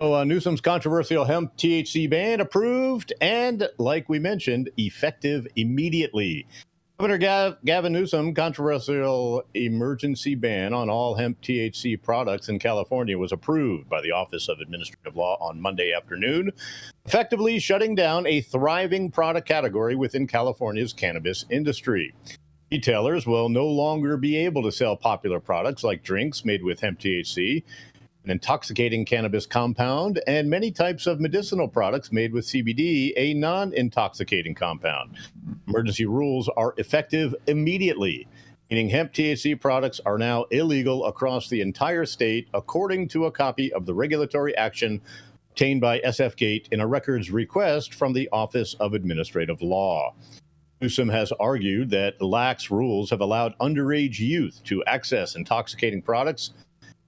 Newsom's controversial hemp THC ban approved and, like we mentioned, effective immediately. Governor Gavin Newsom controversial emergency ban on all hemp THC products in California was approved by the Office of Administrative Law on Monday afternoon, effectively shutting down a thriving product category within California's cannabis industry. Retailers will no longer be able to sell popular products like drinks made with hemp THC, an intoxicating cannabis compound, and many types of medicinal products made with CBD, a non-intoxicating compound. Emergency rules are effective immediately, meaning hemp THC products are now illegal across the entire state, according to a copy of the regulatory action obtained by SFGate in a records request from the Office of Administrative Law. Newsom has argued that lax rules have allowed underage youth to access intoxicating products.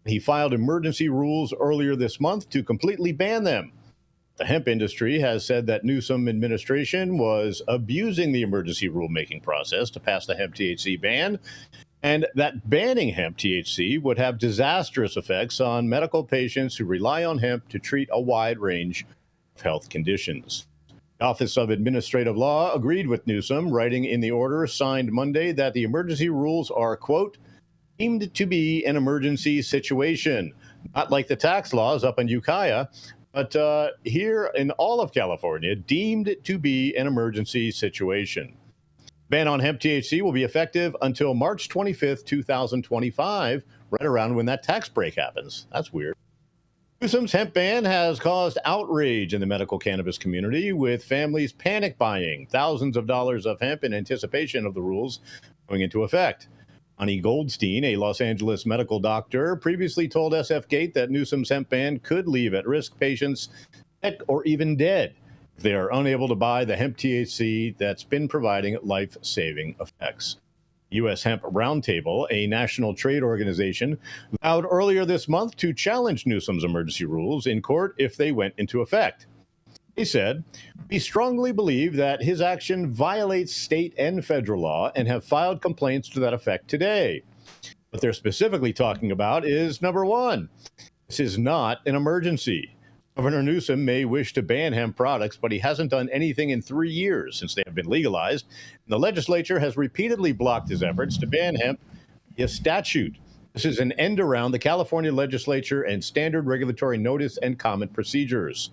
He filed emergency rules earlier this month to completely ban them. The hemp industry has said that Newsom administration was abusing the emergency rulemaking process to pass the hemp THC ban, and that banning hemp THC would have disastrous effects on medical patients who rely on hemp to treat a wide range of health conditions. The Office of Administrative Law agreed with Newsom, writing in the order signed Monday that the emergency rules are, quote, deemed to be an emergency situation, not like the tax laws up in Ukiah, but here in all of California, deemed to be an emergency situation. Ban on hemp THC will be effective until March 25th, 2025, right around when that tax break happens. That's weird. Newsom's hemp ban has caused outrage in the medical cannabis community, with families panic buying thousands of dollars of hemp in anticipation of the rules going into effect. Ani Goldstein, a Los Angeles medical doctor, previously told SFGate that Newsom's hemp ban could leave at-risk patients sick or even dead if they are unable to buy the hemp THC that's been providing life-saving effects. U.S. Hemp Roundtable, a national trade organization, vowed earlier this month to challenge Newsom's emergency rules in court if they went into effect. He said, "We strongly believe that his action violates state and federal law and have filed complaints to that effect today. What they're specifically talking about is, number one, this is not an emergency. Governor Newsom may wish to ban hemp products, but he hasn't done anything in 3 years since they have been legalized. And the legislature has repeatedly blocked his efforts to ban hemp via statute. This is an end around the California legislature and standard regulatory notice and comment procedures.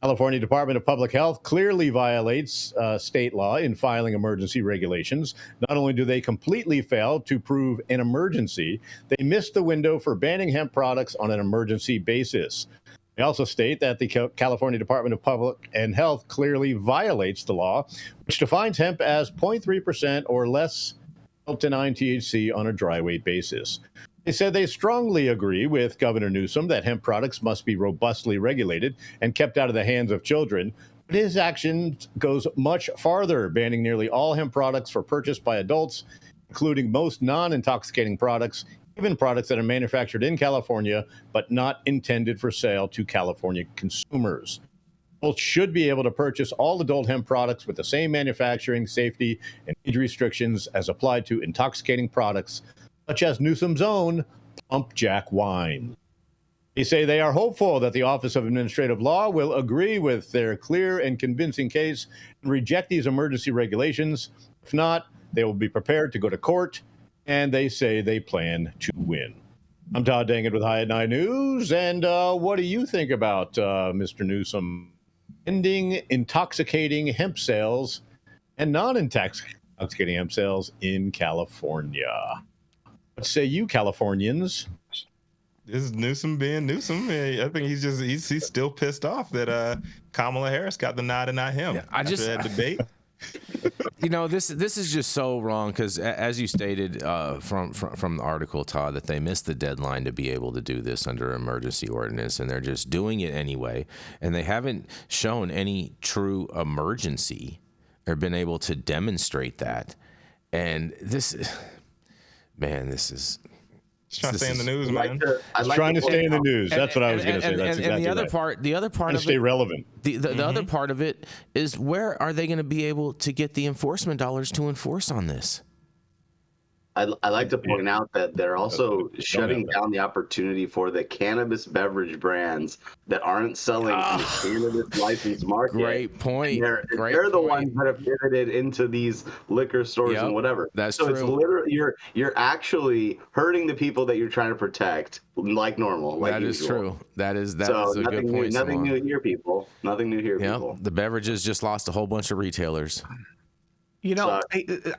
California Department of Public Health clearly violates state law in filing emergency regulations. Not only do they completely fail to prove an emergency, they missed the window for banning hemp products on an emergency basis. They also state that the California Department of Public and Health clearly violates the law, which defines hemp as 0.3% or less delta-9 THC on a dry weight basis. They said they strongly agree with Governor Newsom that hemp products must be robustly regulated and kept out of the hands of children, but his action goes much farther, banning nearly all hemp products for purchase by adults, including most non-intoxicating products, even products that are manufactured in California but not intended for sale to California consumers. Adults should be able to purchase all adult hemp products with the same manufacturing, safety, and age restrictions as applied to intoxicating products, such as Newsom's own Pump Jack wine. They say they are hopeful that the Office of Administrative Law will agree with their clear and convincing case and reject these emergency regulations. If not, they will be prepared to go to court, and they say they plan to win. I'm Todd Denkin with High at 9 News, and what do you think about Mr. Newsom ending intoxicating hemp sales and non-intoxicating hemp sales in California? What say you, Californians? This is Newsom being Newsom. I think he's still pissed off that Kamala Harris got the nod and not him. Yeah, after that debate. This is just so wrong because, as you stated from the article, Todd, that they missed the deadline to be able to do this under emergency ordinance, and they're just doing it anyway, and they haven't shown any true emergency or been able to demonstrate that. And this is Just trying to stay in the news, man. Trying to stay in the news. That's what I was going to say. That's exactly the other right. part, the other part and of stay it, relevant. The other part of it is, where are they going to be able to get the enforcement dollars to enforce on this? I like to point out that they're also shutting that. down the opportunity for the cannabis beverage brands that aren't selling in the cannabis licensed market. Great point. They're the ones that have pivoted into these liquor stores and whatever. That's so true. It's literally you're actually hurting the people that you're trying to protect, like normal. Like that usual. is true. That is a good new, point. Nothing new here, people. Nothing new here, people. The beverages just lost a whole bunch of retailers. You know,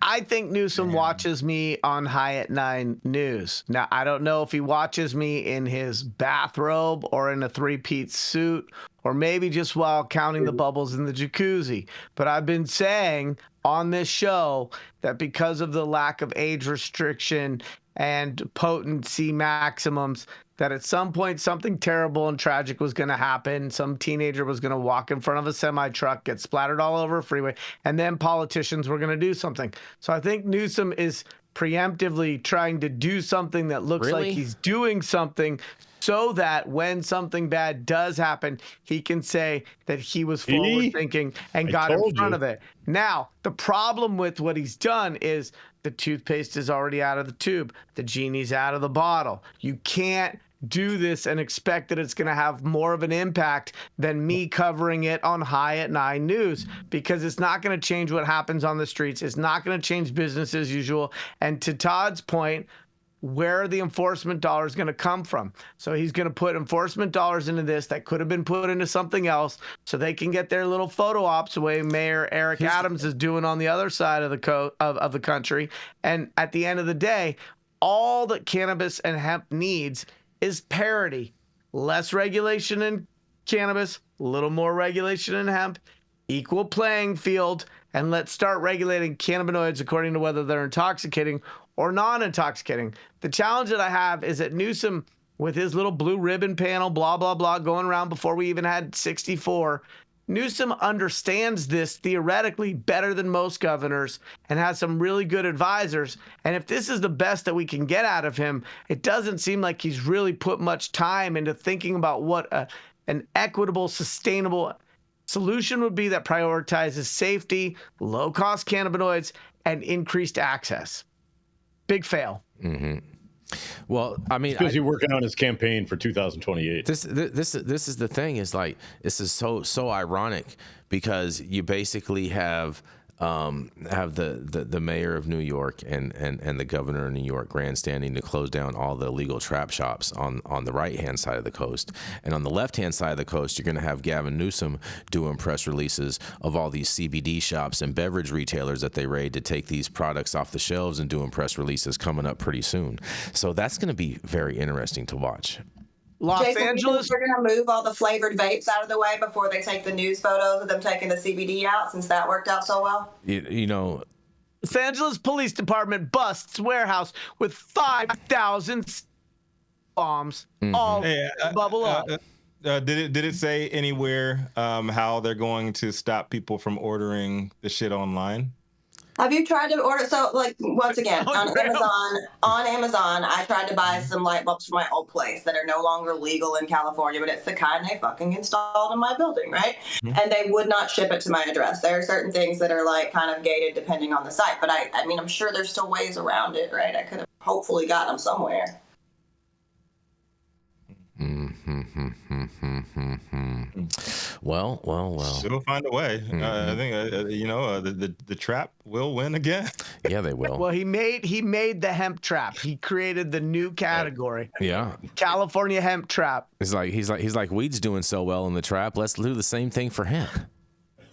I think Newsom watches me on High at 9 News. Now, I don't know if he watches me in his bathrobe or in a three-piece suit or maybe just while counting the bubbles in the jacuzzi. But I've been saying on this show that because of the lack of age restriction and potency maximums, that at some point something terrible and tragic was going to happen. Some teenager was going to walk in front of a semi-truck, get splattered all over a freeway, and then politicians were going to do something. So I think Newsom is preemptively trying to do something that looks like he's doing something so that when something bad does happen, he can say that he was forward thinking and got in front of it. Now, the problem with what he's done is the toothpaste is already out of the tube. The genie's out of the bottle. You can't do this and expect that it's going to have more of an impact than me covering it on High at 9 News, because it's not going to change what happens on the streets. It's not going to change business as usual. And to Todd's point, where are the enforcement dollars going to come from? So he's going to put enforcement dollars into this that could have been put into something else so they can get their little photo ops the way Mayor Eric Adams is doing on the other side of the country. And at the end of the day, all that cannabis and hemp needs is parity. Less regulation in cannabis, a little more regulation in hemp, equal playing field, and let's start regulating cannabinoids according to whether they're intoxicating or non-intoxicating. The challenge that I have is that Newsom, with his little blue ribbon panel, blah, blah, blah, going around before we even had 64, Newsom understands this theoretically better than most governors and has some really good advisors. And if this is the best that we can get out of him, it doesn't seem like he's really put much time into thinking about what an equitable, sustainable solution would be that prioritizes safety, low-cost cannabinoids, and increased access. Big fail. Mm-hmm. Well, I mean, because he's working on his campaign for 2028. This is the thing. Is like, this is so ironic because you basically have the mayor of New York and the governor of New York grandstanding to close down all the illegal trap shops on the right hand side of the coast, and on the left hand side of the coast you're going to have Gavin Newsom doing press releases of all these CBD shops and beverage retailers that they raid to take these products off the shelves and doing press releases coming up pretty soon. So that's going to be very interesting to watch. Los Angeles, we're going to move all the flavored vapes out of the way before they take the news photos of them taking the CBD out, since that worked out so well. You know, Los Angeles Police Department busts warehouse with 5,000 bombs, all bubble up. Did it say anywhere how they're going to stop people from ordering the shit online? Have you tried to order? So, like, once again, on Amazon, I tried to buy some light bulbs from my old place that are no longer legal in California, but it's the kind they fucking installed in my building, right? Mm-hmm. And they would not ship it to my address. There are certain things that are like kind of gated depending on the site, but I mean, I'm sure there's still ways around it, right? I could have hopefully got them somewhere. Well. Still find a way. I think the trap will win again. Yeah, they will. Well, he made the hemp trap. He created the new category. Yeah, California hemp trap. He's like weed's doing so well in the trap. Let's do the same thing for hemp.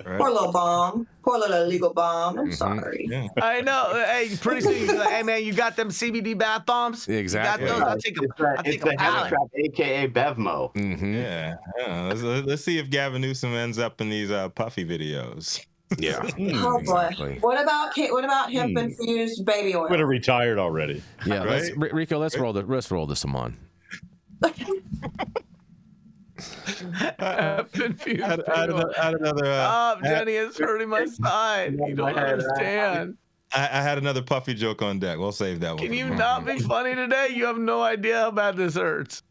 Right. Poor little bomb. Poor little illegal bomb. I'm sorry. Yeah. I know. Hey, pretty soon you're like, hey man, you got them CBD bath bombs? Exactly. You got those? It's the hemp trap, aka Bevmo. Mm-hmm. Yeah. Let's see if Gavin Newsom ends up in these puffy videos. Yeah. Oh boy. Exactly. What about hemp infused baby oil? Would have retired already. Yeah. Right? Rico, let's roll the Saman. Jenny is hurting my side. You don't understand. I had another puffy joke on deck. We'll save that one. Can you not be funny today? You have no idea how bad this hurts.